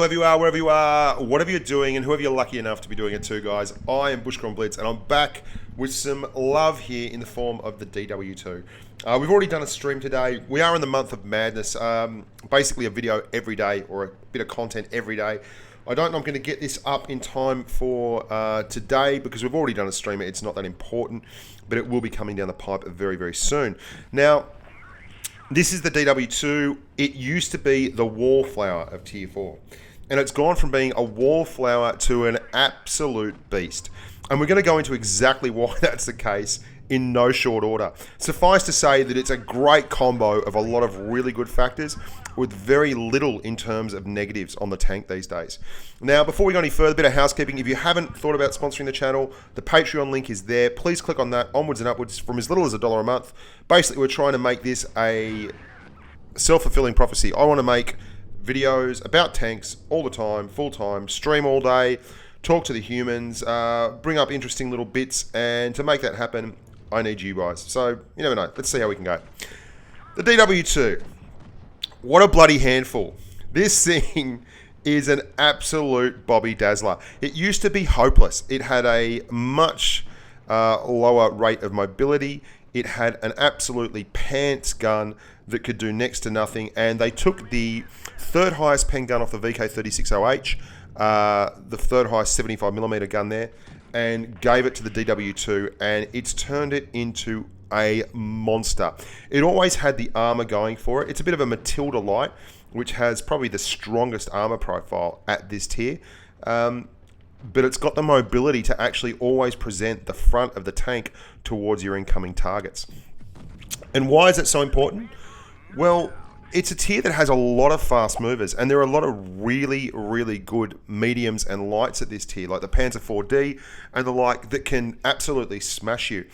whoever you are, wherever you are, whatever you're doing, and whoever you're lucky enough to be doing it too, guys. I am Bushka on Blitz, and I'm back with some love here in the form of the DW2. We've already done a stream today. We are in the month of madness. Basically a video every day, or a bit of content every day. I don't know I'm going to get this up in time for today because we've already done a stream. It's not that important, but it will be coming down the pipe very, very soon. Now, this is the DW2. It used to be the wallflower of Tier 4. And it's gone from being a wallflower to an absolute beast. And we're going to go into exactly why that's the case in no short order. Suffice to say that it's a great combo of a lot of really good factors with very little in terms of negatives on the tank these days. Now, before we go any further, a bit of housekeeping. If you haven't thought about sponsoring the channel, the Patreon link is there. Please click on that onwards and upwards from as little as $1 a month. Basically, we're trying to make this a self-fulfilling prophecy. I want to make videos about tanks all the time, full time, stream all day, talk to the humans, bring up interesting little bits, and to make that happen, I need you guys. So, you never know. Let's see how we can go. The DW2. What a bloody handful. This thing is an absolute Bobby Dazzler. It used to be hopeless. It had a much lower rate of mobility. It had an absolutely pants gun that could do next to nothing. And they took the third highest pen gun off the VK36OH, the third highest 75mm gun there, and gave it to the DW2, and it's turned it into a monster. It always had the armor going for it. It's a bit of a Matilda light, which has probably the strongest armor profile at this tier, but it's got the mobility to actually always present the front of the tank towards your incoming targets. And why is it so important? Well, it's a tier that has a lot of fast movers, and there are a lot of really, really good mediums and lights at this tier, like the Panzer 4D and the like, that can absolutely smash you.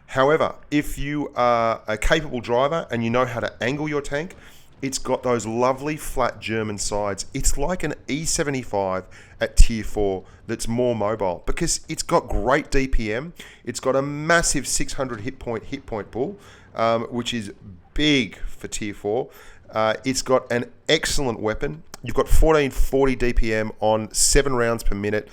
However, if you are a capable driver and you know how to angle your tank, it's got those lovely flat German sides. It's like an E75 at Tier 4 that's more mobile because it's got great DPM. It's got a massive 600 hit point pull, which is big for Tier 4. It's got an excellent weapon. You've got 1440 DPM on 7 rounds per minute.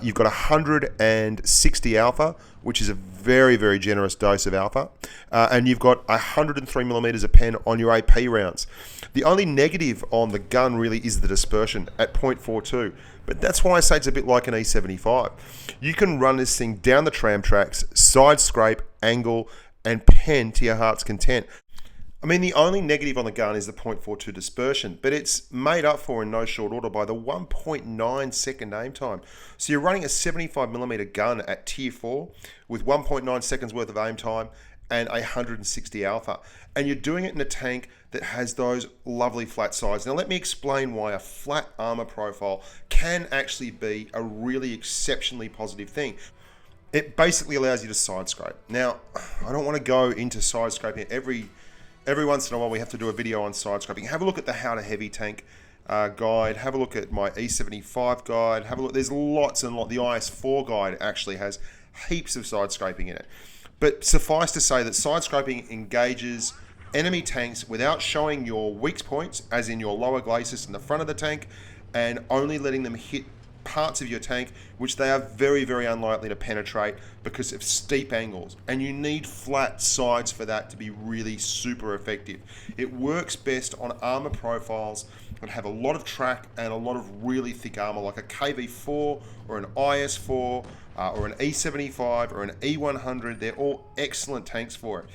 You've got 160 alpha, which is a very, very generous dose of alpha. And you've got 103mm of pen on your AP rounds. The only negative on the gun really is the dispersion at 0.42. But that's why I say it's a bit like an E75. You can run this thing down the tram tracks, side scrape, angle, and pen to your heart's content. I mean, the only negative on the gun is the 0.42 dispersion, but it's made up for in no short order by the 1.9 second aim time. So you're running a 75mm gun at Tier 4 with 1.9 seconds worth of aim time and 160 alpha. And you're doing it in a tank that has those lovely flat sides. Now let me explain why a flat armor profile can actually be a really exceptionally positive thing. It basically allows you to side scrape. Now, I don't want to go into side scraping Every once in a while we have to do a video on side scraping. Have a look at the How to Heavy Tank guide. Have a look at my E75 guide. Have a look. There's lots and lots. The IS4 guide actually has heaps of side scraping in it. But suffice to say that side scraping engages enemy tanks without showing your weak points, as in your lower glacis in the front of the tank, and only letting them hit parts of your tank which they are very, very unlikely to penetrate because of steep angles, and you need flat sides for that to be really super effective. It works best on armor profiles that have a lot of track and a lot of really thick armor, like a KV4 or an IS4 or an E75 or an E100. They're all excellent tanks for it,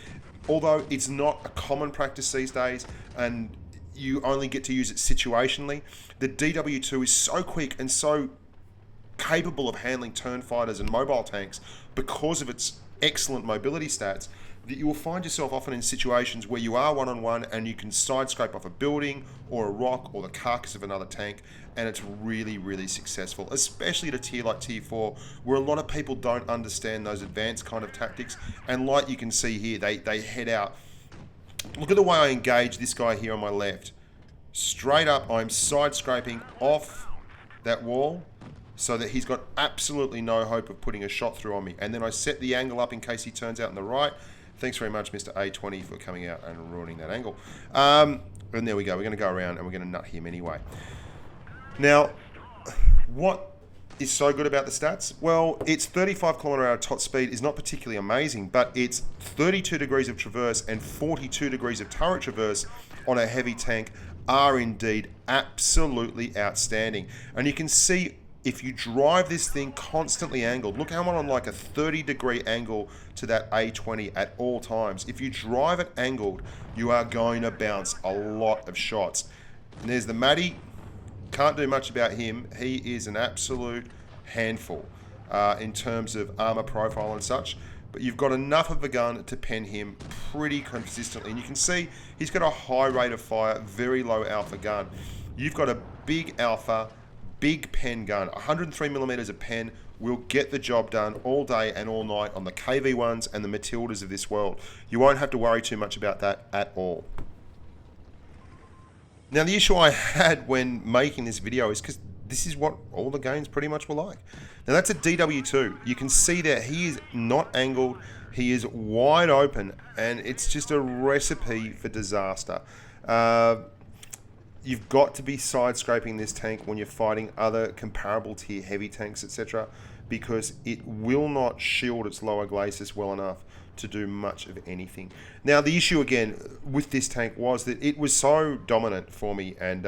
although it's not a common practice these days and you only get to use it situationally. The DW2 is so quick and so capable of handling turn fighters and mobile tanks because of its excellent mobility stats that you will find yourself often in situations where you are one-on-one and you can side scrape off a building or a rock or the carcass of another tank, and it's really, really successful, especially at a tier like Tier 4 where a lot of people don't understand those advanced kind of tactics. And like you can see here, they head out. Look at the way I engage this guy here on my left. Straight up, I'm side scraping off that wall so that he's got absolutely no hope of putting a shot through on me. And then I set the angle up in case he turns out on the right. Thanks very much, Mr. A20, for coming out and ruining that angle. And there we go. We're going to go around and we're going to nut him anyway. Now, what is so good about the stats? Well, its 35 kilometer hour top speed is not particularly amazing, but its 32 degrees of traverse and 42 degrees of turret traverse on a heavy tank are indeed absolutely outstanding. And you can see if you drive this thing constantly angled, look how I'm on like a 30-degree angle to that A20 at all times. If you drive it angled, you are going to bounce a lot of shots. And there's the Matty. Can't do much about him. He is an absolute handful in terms of armor profile and such. But you've got enough of a gun to pen him pretty consistently. And you can see he's got a high rate of fire, very low alpha gun. You've got a big alpha, big pen gun. 103 millimeters of pen will get the job done all day and all night on the KV1s and the Matildas of this world. You won't have to worry too much about that at all. Now, the issue I had when making this video is because this is what all the games pretty much were like. Now, that's a DW2. You can see that he is not angled. He is wide open, and it's just a recipe for disaster. You've got to be side-scraping this tank when you're fighting other comparable tier heavy tanks, etc., because it will not shield its lower glacis well enough to do much of anything. Now, the issue again with this tank was that it was so dominant for me, and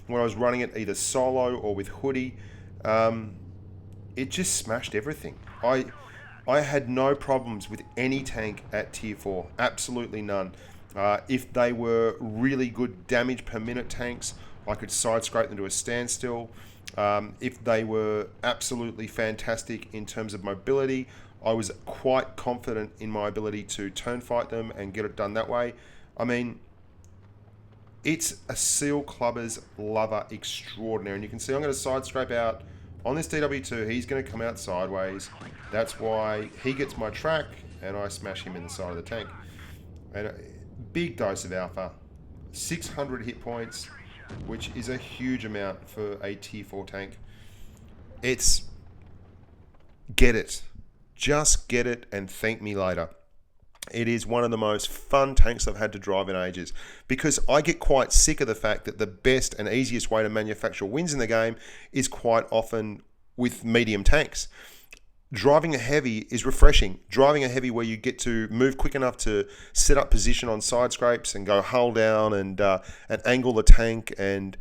when I was running it either solo or with hoodie, it just smashed everything. I had no problems with any tank at tier 4, absolutely none. If they were really good damage per minute tanks, I could side scrape them to a standstill. If they were absolutely fantastic in terms of mobility, I was quite confident in my ability to turn fight them and get it done that way. I mean, it's a seal clubbers lover extraordinary. And you can see I'm going to side scrape out on this DW2. He's going to come out sideways. That's why he gets my track and I smash him in the side of the tank. And a big dose of alpha, 600 hit points, which is a huge amount for a tier 4 tank. It's get it. Just get it and thank me later. It is one of the most fun tanks I've had to drive in ages, because I get quite sick of the fact that the best and easiest way to manufacture wins in the game is quite often with medium tanks. Driving a heavy is refreshing. Driving a heavy where you get to move quick enough to set up position on side scrapes and go hull down and angle the tank and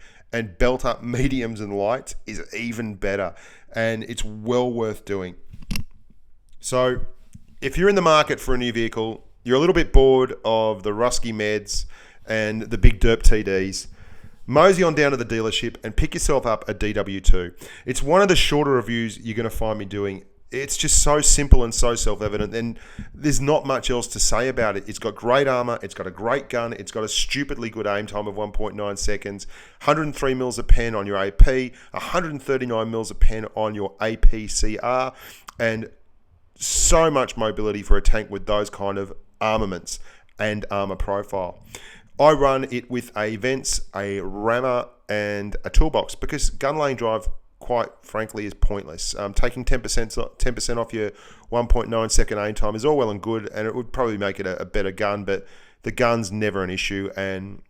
belt up mediums and lights is even better, and it's well worth doing. So if you're in the market for a new vehicle, you're a little bit bored of the Rusky Meds and the big derp TDs, mosey on down to the dealership and pick yourself up a DW2. It's one of the shorter reviews you're going to find me doing. It's just so simple and so self-evident, and there's not much else to say about it. It's got great armor, it's got a great gun, it's got a stupidly good aim time of 1.9 seconds, 103 mils of pen on your AP, 139 mils of pen on your APCR, and so much mobility for a tank with those kind of armaments and armor profile. I run it with a vents, a rammer, and a toolbox because gun lane drive, quite frankly, is pointless. Taking 10% off your 1.9 second aim time is all well and good, and it would probably make it a better gun, but the gun's never an issue, and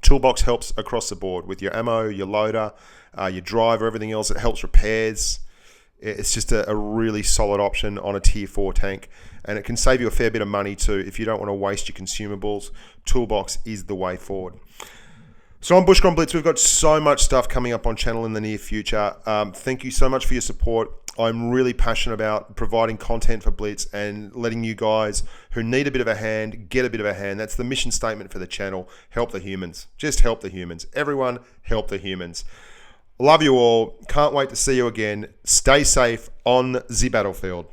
toolbox helps across the board with your ammo, your loader, your driver, everything else. It helps repairs. It's just a really solid option on a tier 4 tank, and it can save you a fair bit of money too. If you don't want to waste your consumables, toolbox is the way forward. So I'm Bushka on Blitz. We've got so much stuff coming up on channel in the near future. Thank you so much for your support. I'm really passionate about providing content for Blitz and letting you guys who need a bit of a hand get a bit of a hand. That's the mission statement for the channel. Help the humans. Just help the humans. Everyone help the humans. Love you all. Can't wait to see you again. Stay safe on the battlefield.